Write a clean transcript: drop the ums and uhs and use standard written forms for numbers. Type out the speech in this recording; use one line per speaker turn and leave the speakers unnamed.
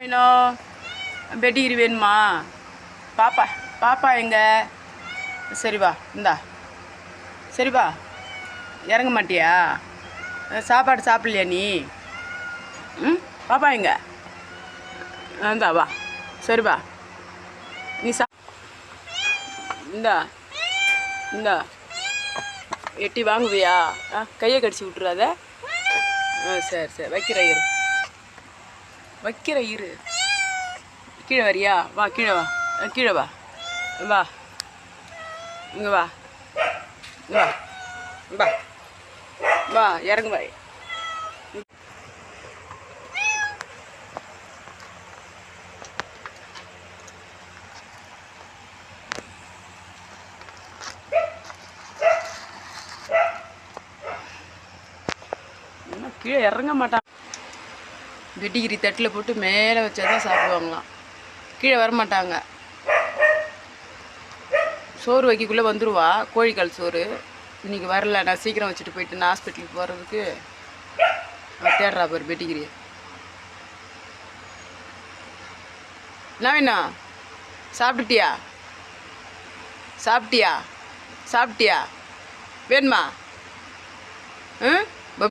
வேணும் பெட்டிகிரி வேணுமா? பாப்பா பாப்பா எங்க? சரி வா, இந்தா சரி வா. இறங்க மாட்டியா? சாப்பாடு சாப்பிட்லையா நீ? ம், பாப்பா எங்க? இந்தா வா, சரி வா. நீ இந்தா இந்தா எட்டி வாங்குவியா? கையை கடிச்சு விட்றாத. சரி சரி, வைக்கிற இரு. கீழே வரியா? வா, கீழே வா, கீழே வா, வா இங்கே வா, வா வா வா, இறங்கு வா. இன்னும் கீழே இறங்க மாட்டான். பெட்டிகிரி தட்டில் போட்டு மேலே வச்சா தான் சாப்பிடுவாங்களாம். கீழே வரமாட்டாங்க. சோறு வைக்கக்குள்ளே வந்துடுவா, கோழிக்கால் சோறு. இன்றைக்கி வரல, நான் சீக்கிரம் வச்சுட்டு போயிட்டு நான் ஹாஸ்பிட்டலுக்கு போகிறதுக்கு தேடுறா பாரு பெட்டிகிரி. என்ன வேணும்? சாப்பிட்டுட்டியா? சாப்பிட்டியா? வேணுமா? ம்,